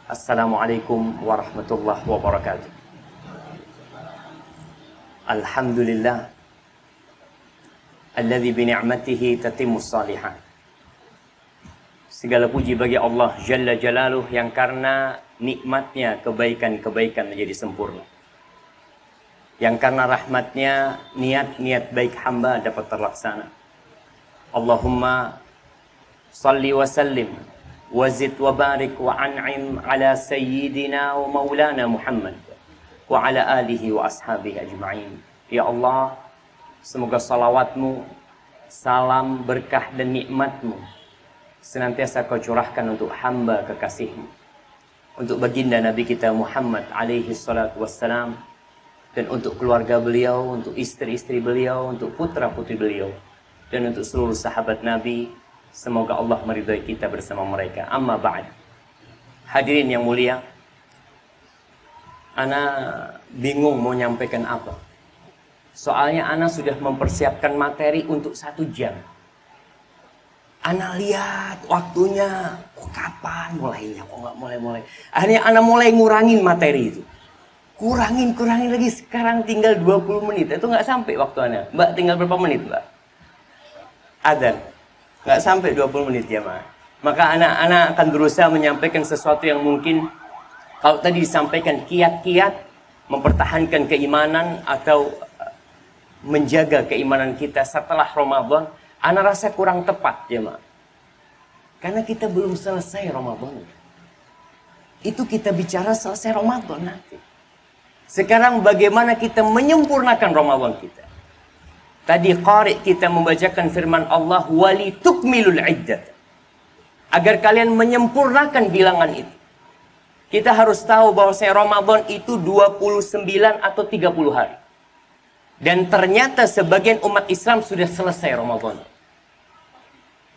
Assalamualaikum warahmatullahi wabarakatuh. Alhamdulillah alladzi bi ni'matihi tatimmus shalihat. Segala puji bagi Allah Jalla Jalaluh yang karena nikmatnya kebaikan-kebaikan menjadi sempurna. Yang karena rahmatnya niat-niat baik hamba dapat terlaksana. Allahumma salli wa sallim wazid wa barik wa an'im ala sayyidina wa maulana Muhammad wa ala alihi wa ashabihi ajma'in. Ya Allah, semoga salawatmu, salam, berkah dan nikmatmu senantiasa kau curahkan untuk hamba kekasihmu, untuk baginda Nabi kita Muhammad alaihi salatu wassalam, dan untuk keluarga beliau, untuk istri-istri beliau, untuk putra-putri beliau, dan untuk seluruh sahabat Nabi. Semoga Allah meridhai kita bersama mereka. Amma ba'd. Hadirin yang mulia, ana bingung mau nyampaikan apa. Soalnya ana sudah mempersiapkan materi untuk 1 jam. Ana lihat waktunya, kapan mulainya, kok nggak mulai-mulai. Akhirnya ana mulai ngurangin materi itu. Kurangin lagi, sekarang tinggal 20 menit. Itu nggak sampai waktu ana. Mbak, tinggal berapa menit, Mbak? Adzan. Nggak sampai 20 menit ya, Ma. Maka anak-anak akan berusaha menyampaikan sesuatu yang mungkin kalau tadi disampaikan kiat-kiat mempertahankan keimanan atau menjaga keimanan kita setelah Ramadan, anak rasa kurang tepat ya, Ma. Karena kita belum selesai Ramadan. Itu kita bicara selesai Ramadan nanti. Sekarang bagaimana kita menyempurnakan Ramadan kita? Tadi qari kita membacakan firman Allah, wali tukmilul iddat. Agar kalian menyempurnakan bilangan itu. Kita harus tahu bahwa Ramadan itu 29 atau 30 hari. Dan ternyata sebagian umat Islam sudah selesai Ramadan.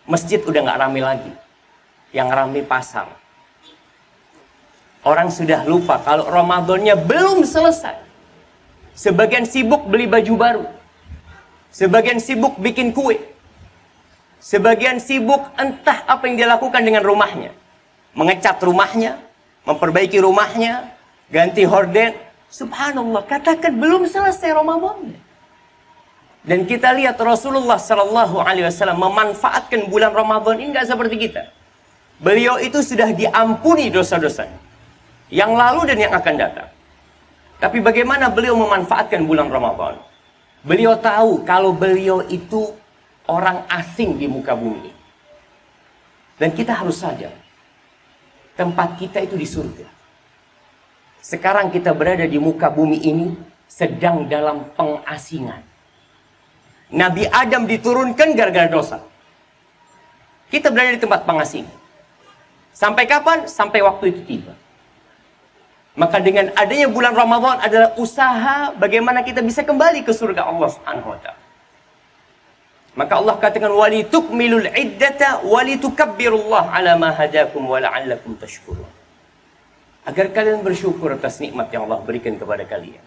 Masjid udah nggak ramai lagi. Yang ramai pasar. Orang sudah lupa kalau Ramadannya belum selesai. Sebagian sibuk beli baju baru. Sebagian sibuk bikin kue. Sebagian sibuk entah apa yang dia lakukan dengan rumahnya. Mengecat rumahnya, memperbaiki rumahnya, ganti horden. Subhanallah, katakan belum selesai Ramadan. Dan kita lihat Rasulullah Sallallahu Alaihi Wasallam memanfaatkan bulan Ramadan ini nggak seperti kita. Beliau itu sudah diampuni dosa-dosanya yang lalu dan yang akan datang. Tapi bagaimana beliau memanfaatkan bulan Ramadan? Beliau tahu kalau beliau itu orang asing di muka bumi. Dan kita harus sadar, tempat kita itu di surga. Sekarang kita berada di muka bumi ini sedang dalam pengasingan. Nabi Adam diturunkan gara-gara dosa. Kita berada di tempat pengasingan. Sampai kapan? Sampai waktu itu tiba. Maka dengan adanya bulan Ramadan adalah usaha bagaimana kita bisa kembali ke surga Allah Subhanahu wa taala. Maka Allah katakan walitukmilul iddata walitukabbirullaha ala ma hadakum wa la'allakum tashkurun. Agar kalian bersyukur atas nikmat yang Allah berikan kepada kalian.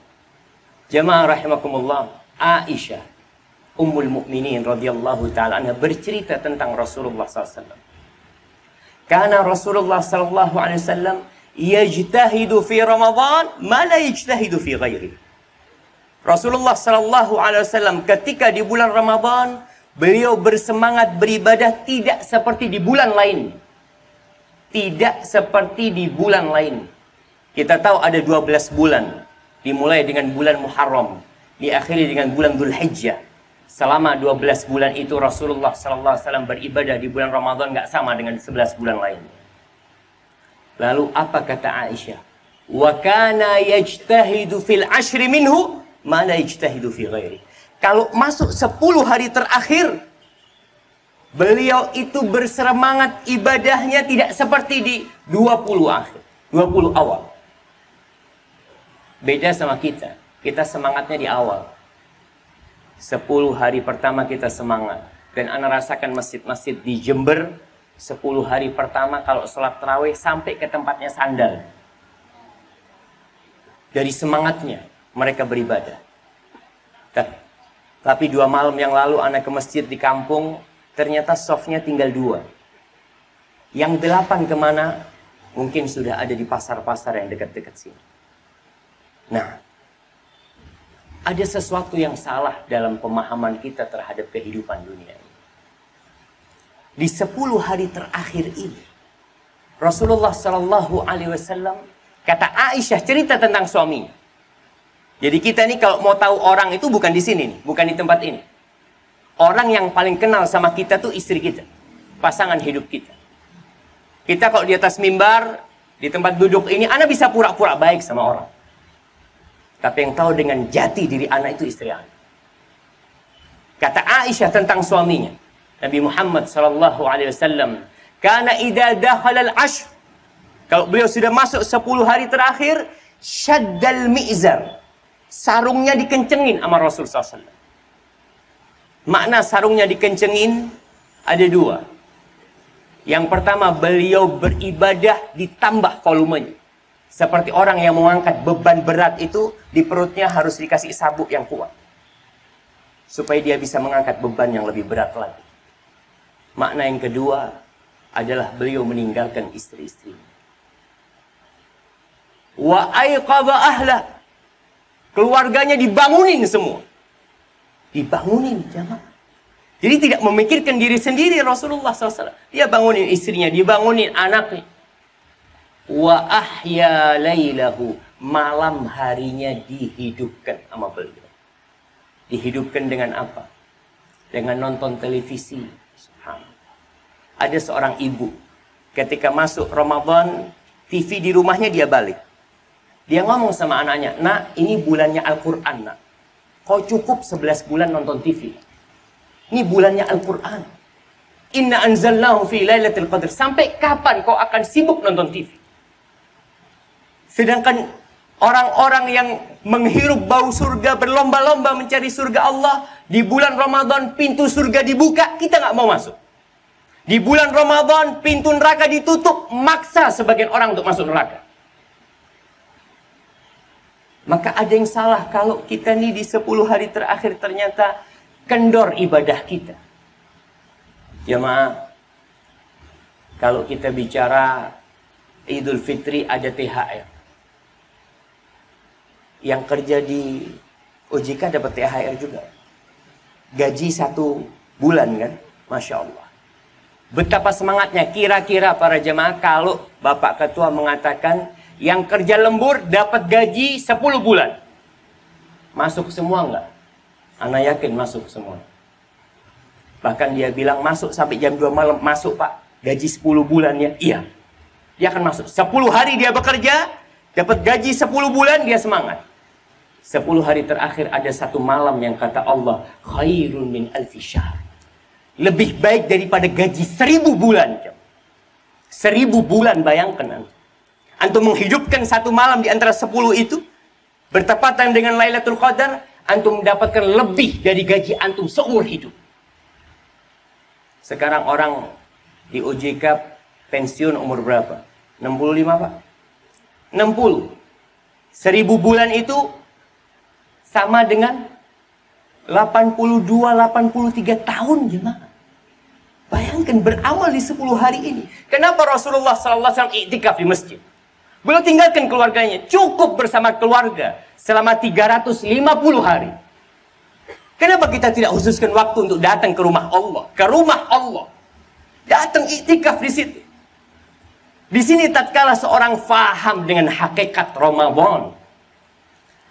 Jamaah rahimakumullah, Aisyah Ummul Mukminin radhiyallahu taala anha bercerita tentang Rasulullah sallallahu alaihi wasallam. Karena Rasulullah sallallahu alaihi wasallam yajtahidu fi Ramadan ma la yajtahidu fi ghairi. Rasulullah sallallahu alaihi wasallam ketika di bulan Ramadan beliau bersemangat beribadah tidak seperti di bulan lain. Tidak seperti di bulan lain. Kita tahu ada 12 bulan. Dimulai dengan bulan Muharram, diakhiri dengan bulan Dzulhijjah. Selama 12 bulan itu Rasulullah sallallahu alaihi wasallam beribadah di bulan Ramadan nggak sama dengan 11 bulan lain. Lalu apa kata Aisyah? Wa kana yajtahidu fil ashri minhu ma la yajtahidu fi ghairi. Kalau masuk 10 hari terakhir, beliau itu bersemangat ibadahnya tidak seperti di 20 akhir, 20 awal. Beda sama kita. Kita semangatnya di awal. 10 hari pertama kita semangat. Dan ana rasakan masjid-masjid di Jember 10 hari pertama kalau sholat tarawih sampai ke tempatnya sandal. Dari semangatnya mereka beribadah. Tapi 2 malam yang lalu anak ke masjid di kampung, ternyata softnya tinggal 2. Yang 8 kemana? Mungkin sudah ada di pasar-pasar yang dekat-dekat sini. Nah, ada sesuatu yang salah dalam pemahaman kita terhadap kehidupan dunia ini. Di 10 hari terakhir ini, Rasulullah Shallallahu Alaihi Wasallam, kata Aisyah, cerita tentang suaminya. Jadi kita nih kalau mau tahu orang itu bukan di sini nih, bukan di tempat ini. Orang yang paling kenal sama kita tuh istri kita, pasangan hidup kita. Kita kalau di atas mimbar, di tempat duduk ini, Ana bisa pura-pura baik sama orang. Tapi yang tahu dengan jati diri anak itu istri anak. Kata Aisyah tentang suaminya, Nabi Muhammad sallallahu alaihi wasallam, "Kana idza dakhala al-ashr", kalau beliau sudah masuk 10 hari terakhir, syaddal mi'zar. Sarungnya dikencengin sama Rasul sallallahu alaihi wasallam. Makna sarungnya dikencengin ada 2. Yang pertama, beliau beribadah ditambah volumenya. Seperti orang yang mengangkat beban berat itu, di perutnya harus dikasih sabuk yang kuat. Supaya dia bisa mengangkat beban yang lebih berat lagi. Makna yang kedua adalah beliau meninggalkan istri-istri. Wa aiqadha ahla. Keluarganya dibangunin semua. Dibangunin jamaah. Jadi tidak memikirkan diri sendiri Rasulullah SAW. Dia bangunin istrinya, dibangunin anaknya. Wa ahya lailahu, malam harinya dihidupkan sama beliau. Dihidupkan dengan apa? Dengan nonton televisi. Subhanallah. Ada seorang ibu, ketika masuk Ramadan, TV di rumahnya dia balik. Dia ngomong sama anaknya, "Nak, ini bulannya Al-Quran, nak. Kau cukup 11 bulan nonton TV. Ini bulannya Al-Quran. Inna anzalnahu fi lailatul qadr." Sampai kapan kau akan sibuk nonton TV? Sedangkan orang-orang yang menghirup bau surga, berlomba-lomba mencari surga Allah, di bulan Ramadan pintu surga dibuka, kita nggak mau masuk. Di bulan Ramadan pintu neraka ditutup, maksa sebagian orang untuk masuk neraka. Maka ada yang salah kalau kita nih di 10 hari terakhir ternyata kendor ibadah kita. Jemaah, kalau kita bicara Idul Fitri ada THR. Yang kerja di OJK dapat THR juga. Gaji 1 bulan kan? Masya Allah. Betapa semangatnya kira-kira para jemaah kalau Bapak Ketua mengatakan yang kerja lembur dapat gaji 10 bulan. Masuk semua enggak? Ana yakin masuk semua. Bahkan dia bilang masuk sampai jam 2 malam. Masuk Pak, gaji 10 bulan ya? Iya. Dia akan masuk. 10 hari dia bekerja, dapat gaji 10 bulan, dia semangat. 10 hari terakhir ada 1 malam yang kata Allah, khairun min alfi syahr. Lebih baik daripada gaji 1000 bulan. 1000 bulan, bayangkan. Antum menghidupkan 1 malam di antara 10 itu, bertepatan dengan Lailatul Qadar, antum mendapatkan lebih dari gaji antum seumur hidup. Sekarang orang di OJK pensiun umur berapa? 65 Pak? 60. 1000 bulan itu sama dengan 82-83 tahun jemaah. Bayangkan beramal di 10 hari ini. Kenapa Rasulullah SAW iktikaf di masjid? Beliau tinggalkan keluarganya. Cukup bersama keluarga selama 350 hari. Kenapa kita tidak khususkan waktu untuk datang ke rumah Allah? Ke rumah Allah. Datang iktikaf di situ. Di sini tatkala seorang faham dengan hakikat Ramadan,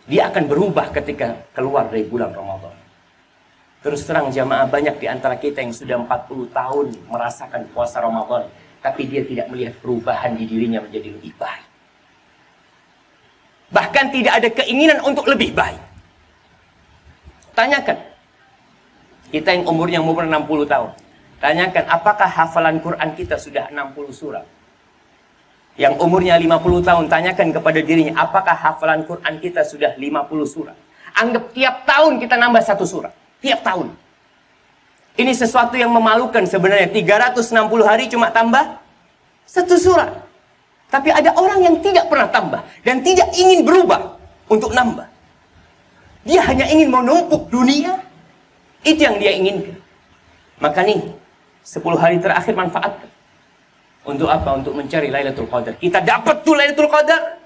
dia akan berubah ketika keluar dari bulan Ramadan. Terus terang jamaah, banyak di antara kita yang sudah 40 tahun merasakan puasa Ramadan, tapi dia tidak melihat perubahan di dirinya menjadi lebih baik. Bahkan tidak ada keinginan untuk lebih baik. Tanyakan, kita yang umurnya 60 tahun, tanyakan apakah hafalan Quran kita sudah 60 surah? Yang umurnya 50 tahun, tanyakan kepada dirinya, apakah hafalan Quran kita sudah 50 surah? Anggap tiap tahun kita nambah 1 surah. Tiap tahun. Ini sesuatu yang memalukan sebenarnya. 360 hari cuma tambah 1 surah. Tapi ada orang yang tidak pernah tambah. Dan tidak ingin berubah untuk nambah. Dia hanya ingin menumpuk dunia. Itu yang dia inginkan. Maka nih, 10 hari terakhir manfaatkan Untuk apa? Untuk mencari Lailatul Qadar. Kita dapat tuh Lailatul Qadar.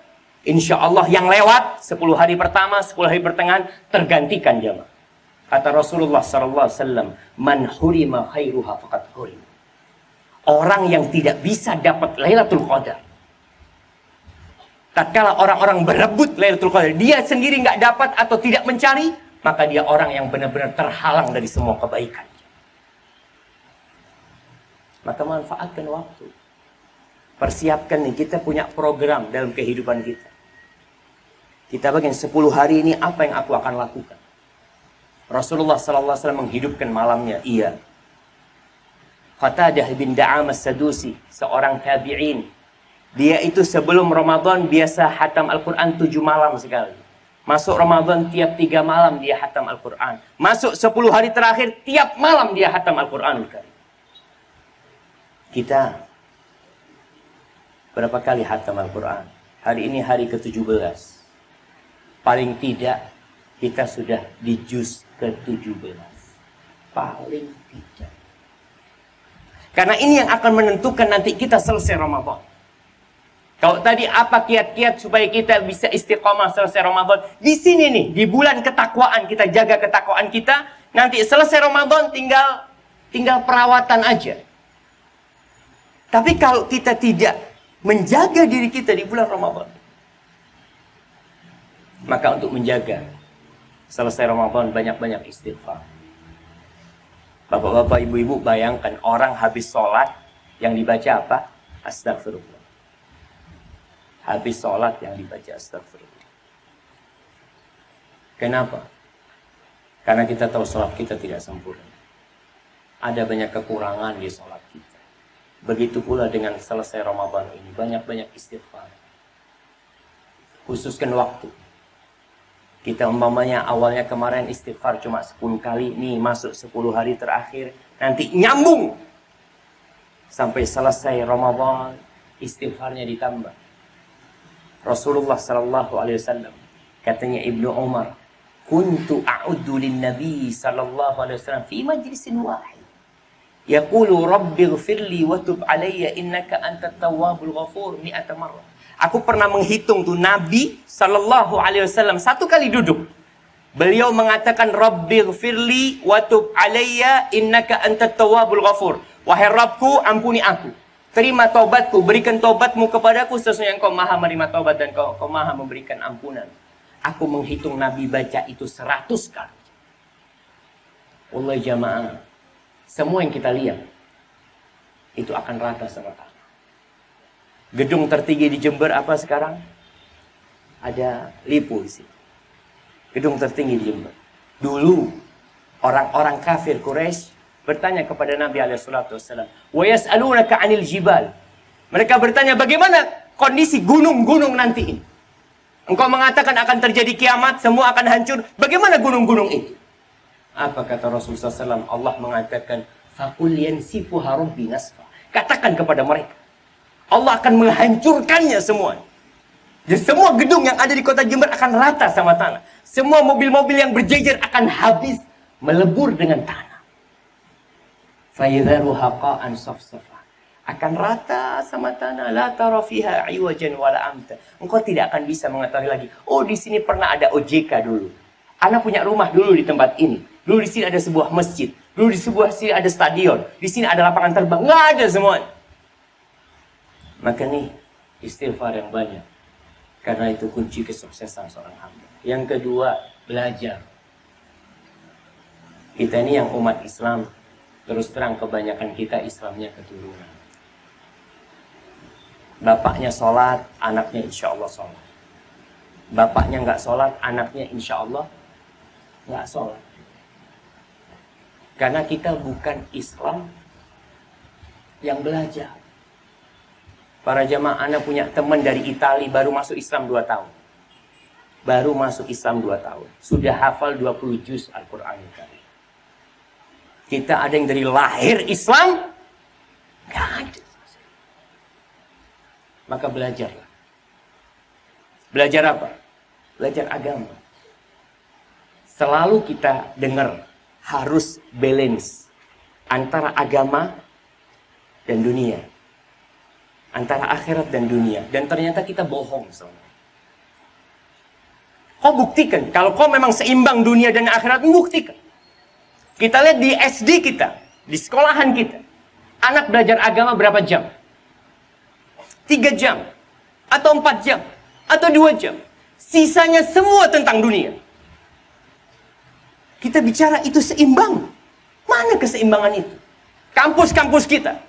Insya Allah yang lewat 10 hari pertama, 10 hari pertengahan tergantikan jamaah. Kata Rasulullah SAW, man hurima khairuha faqad hurim. Orang yang tidak bisa dapat Lailatul Qadar, tatkala orang-orang berebut Lailatul Qadar, dia sendiri nggak dapat atau tidak mencari, maka dia orang yang benar-benar terhalang dari semua kebaikan. Maka manfaatkan waktu. Persiapkan nih, kita punya program dalam kehidupan kita. Kita bagian 10 hari ini apa yang aku akan lakukan. Rasulullah SAW menghidupkan malamnya. Iya. Qatadah bin Da'am as-Sadusi, seorang tabi'in. Dia itu sebelum Ramadan biasa hatam Al-Quran 7 malam sekali. Masuk Ramadan tiap 3 malam dia hatam Al-Quran. Masuk 10 hari terakhir tiap malam dia hatam Al-Quran. Kita berapa kali hatam Al-Quran? Hari ini hari ke-17. Paling tidak kita sudah di juz ke-17. Paling tidak. Karena ini yang akan menentukan nanti kita selesai Ramadan. Kalau tadi apa kiat-kiat supaya kita bisa istiqomah selesai Ramadan? Di sini nih, di bulan ketakwaan, kita jaga ketakwaan kita. Nanti selesai Ramadan tinggal perawatan aja. Tapi kalau kita tidak menjaga diri kita di bulan Ramadan, maka untuk menjaga selesai Ramadan banyak-banyak istighfar. Bapak-bapak, ibu-ibu, bayangkan orang habis sholat yang dibaca apa? Astagfirullah. Habis sholat yang dibaca astagfirullah. Kenapa? Karena kita tahu sholat kita tidak sempurna. Ada banyak kekurangan di sholat kita. Begitu pula dengan selesai Ramadan ini, banyak-banyak istighfar. Khususkan waktu. Kita umpamanya awalnya kemarin istighfar cuma 10 kali, nih masuk 10 hari terakhir, nanti nyambung. Sampai selesai Ramadan, istighfarnya ditambah. Rasulullah SAW, katanya Ibnu Umar, kuntu a'uddu lin Nabi SAW fi majlisin wahid. Yaqulu rabbi ghfirli wa tub alayya innaka antat tawwabul ghafur 100 marrah. Aku pernah menghitung tuh Nabi SAW 1 kali duduk. Beliau mengatakan rabbi ghfirli wa tub alayya innaka antat tawwabul ghafur. Wahai Rabbku, ampuni aku. Terima taubatku, berikan taubatmu kepadaku sesungguhnya engkau maha menerima taubat dan kau maha memberikan ampunan. Aku menghitung Nabi baca itu 100 kali. Wallahi jamaah, semua yang kita lihat itu akan rata sama tanah. Gedung tertinggi di Jember apa sekarang? Ada Lipo di sini. Gedung tertinggi di Jember. Dulu orang-orang kafir Quraisy bertanya kepada Nabi SAW, wa yas'alunaka 'anil jibal. Mereka bertanya bagaimana kondisi gunung-gunung nanti ini. Engkau mengatakan akan terjadi kiamat, semua akan hancur. Bagaimana gunung-gunung itu? Apa kata Rasulullah SAW? Allah mengatakan, faqul yansifuha rabbi nasfa. Katakan kepada mereka, Allah akan menghancurkannya semua. Jadi semua gedung yang ada di kota Jember akan rata sama tanah. Semua mobil-mobil yang berjejer akan habis, melebur dengan tanah. Fayadharu haqa'an safsafa. Akan rata sama tanah. La tara fiha iwajan wala amta. Engkau tidak akan bisa mengetahui lagi. Oh, di sini pernah ada OJK dulu. Anak punya rumah dulu di tempat ini. Dulu di sini ada sebuah masjid. Dulu di sebuah sini ada stadion. Di sini ada lapangan terbang. Nggak ada semua. Maka nih, istighfar yang banyak. Karena itu kunci kesuksesan seorang hamba. Yang kedua, belajar. Kita ini yang umat Islam, terus terang kebanyakan kita Islamnya keturunan. Bapaknya sholat, anaknya insya Allah sholat. Bapaknya nggak sholat, anaknya insya Allah nggak sholat. Karena kita bukan Islam yang belajar. Para jamaah, anak punya teman dari Italia baru masuk Islam 2 tahun. Baru masuk Islam 2 tahun. Sudah hafal 20 juz Al-Quran. Kita ada yang dari lahir Islam, nggak ada. Maka belajarlah. Belajar apa? Belajar agama. Selalu kita dengar harus balance antara agama dan dunia. antara akhirat dan dunia. Dan ternyata kita bohong selama ini. Kau buktikan. Kalau kau memang seimbang dunia dan akhirat, buktikan. Kita lihat di SD kita, di sekolahan kita. Anak belajar agama berapa jam? 3 jam. Atau 4 jam. Atau 2 jam. Sisanya semua tentang dunia. Kita bicara itu seimbang. Mana keseimbangan itu? Kampus-kampus kita.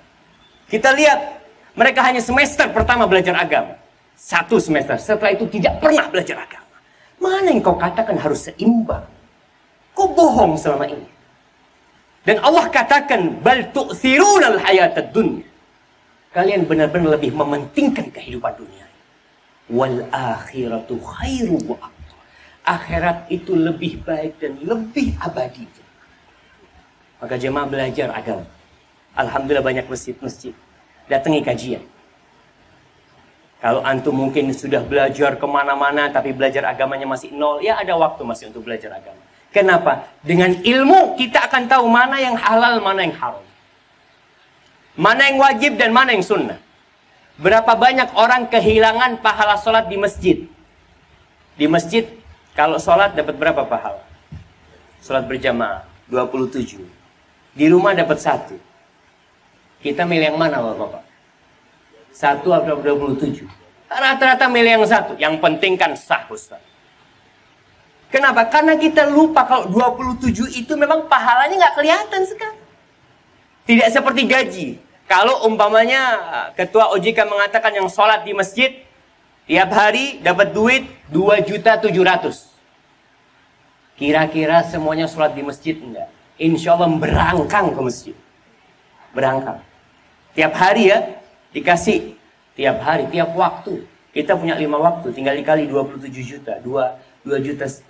Kita lihat, mereka hanya semester pertama belajar agama. 1 semester. Setelah itu tidak pernah belajar agama. Mana yang kau katakan harus seimbang? Kau bohong selama ini. Dan Allah katakan, bal tu'thirunal hayatad dunya. Kalian benar-benar lebih mementingkan kehidupan dunia. Wal akhiratu khairu wa abqa. Akhirat itu lebih baik dan lebih abadi. Maka jemaah belajar agama. Alhamdulillah banyak masjid-masjid. Datangi kajian. Kalau antum mungkin sudah belajar kemana-mana tapi belajar agamanya masih nol, ya ada waktu masih untuk belajar agama. Kenapa? Dengan ilmu kita akan tahu mana yang halal, mana yang haram. Mana yang wajib dan mana yang sunnah. Berapa banyak orang kehilangan pahala sholat di masjid. Di masjid, kalau sholat dapat berapa pahala? Sholat berjamaah, 27. Di rumah dapat 1. Kita milih yang mana Bapak? 1 atau 27? Rata-rata milih yang 1. Yang penting kan sah Ustaz. Kenapa? Karena kita lupa kalau 27 itu memang pahalanya nggak kelihatan sekarang. Tidak seperti gaji. Kalau umpamanya ketua OJK mengatakan yang sholat di masjid tiap hari dapat duit 2.700.000. Kira-kira semuanya sholat di masjid enggak? Insya Allah berangkang ke masjid. Berangkang. Tiap hari ya dikasih. Tiap hari, tiap waktu. Kita punya 5 waktu. Tinggal dikali 27 juta. 2.700.000.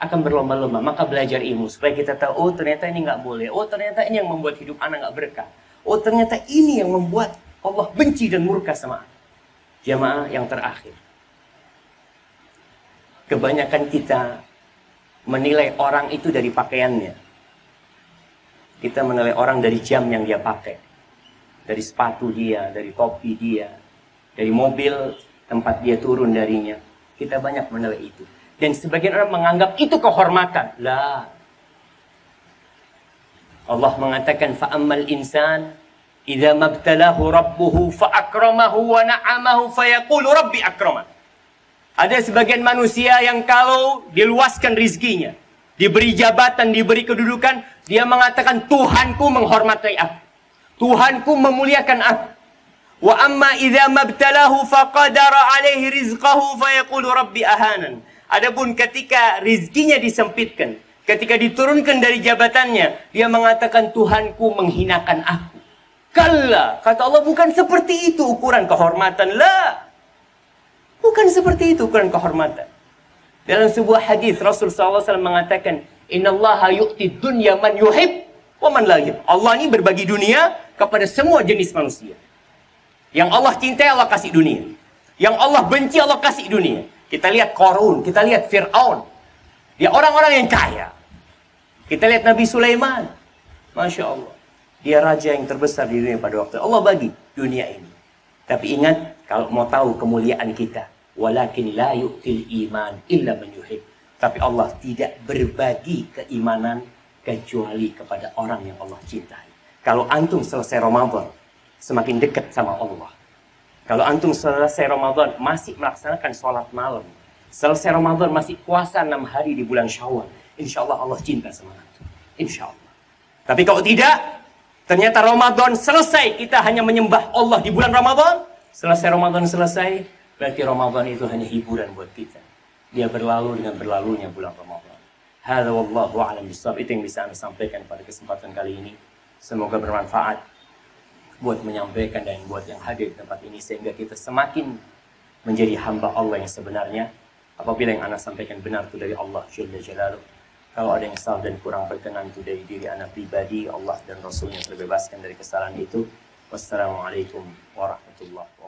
Akan berlomba-lomba. Maka belajar ilmu. Supaya kita tahu, oh ternyata ini nggak boleh. Oh ternyata ini yang membuat hidup anak nggak berkah. Oh ternyata ini yang membuat Allah benci dan murka sama anak. Jamaah yang terakhir. Kebanyakan kita menilai orang itu dari pakaiannya. Kita menilai orang dari jam yang dia pakai. Dari sepatu dia, dari topi dia. Dari mobil tempat dia turun darinya. Kita banyak menilai itu. Dan sebagian orang menganggap itu kehormatan. Lah. Allah mengatakan fa'ammal insan idza mabtalahu rabbuhu fa'akramahu wa na'amahu fayaqulu rabbi akraman. Ada sebagian manusia yang kalau diluaskan rizkinya, diberi jabatan, diberi kedudukan, dia mengatakan Tuhanku menghormati aku. Tuhanku memuliakan aku. Wa amma idza mabtalahu faqadara alaihi rizqahu fayaqulu rabbi ahanan. Adapun ketika rizkinya disempitkan, ketika diturunkan dari jabatannya, dia mengatakan Tuhanku menghinakan aku. Kalla, kata Allah, bukan seperti itu ukuran kehormatan. Lah. Bukan seperti itu ukuran kehormatan. Dalam sebuah hadis Rasul SAW mengatakan, Innallaha yu'ti dunya man yuhib wa man la yuhib. Allah ini berbagi dunia kepada semua jenis manusia. Yang Allah cintai Allah kasih dunia. Yang Allah benci Allah kasih dunia. Kita lihat Qarun, kita lihat Fir'aun. Dia orang-orang yang kaya. Kita lihat Nabi Sulaiman. Masya Allah. Dia raja yang terbesar di dunia pada waktu Allah bagi dunia ini. Tapi ingat, kalau mau tahu kemuliaan kita, walakin la yu'til iman illa man yuhib. Tapi Allah tidak berbagi keimanan kecuali kepada orang yang Allah cintai. Kalau antum selesai Ramadan, semakin dekat sama Allah. Kalau antum selesai Ramadan masih melaksanakan sholat malam, selesai Ramadan masih puasa 6 hari di bulan Syawal, insya Allah Allah cinta sama antum. Insya Allah. Tapi kalau tidak, ternyata Ramadan selesai, kita hanya menyembah Allah di bulan Ramadan. Selesai Ramadan selesai, berarti Ramadan itu hanya hiburan buat kita. Dia berlalu dengan berlalunya bulan Ramadan. Hadza wallahu a'lam bishawab. Itu yang bisa Anda sampaikan pada kesempatan kali ini. Semoga bermanfaat buat menyampaikan dan buat yang hadir di tempat ini, sehingga kita semakin menjadi hamba Allah yang sebenarnya. Apabila yang Anda sampaikan benar itu dari Allah Jalla Jalaluh. Kalau ada yang salah dan kurang berkenan itu dari diri Anda pribadi, Allah dan Rasulnya terbebaskan dari kesalahan itu. Wassalamualaikum warahmatullahi wabarakatuh.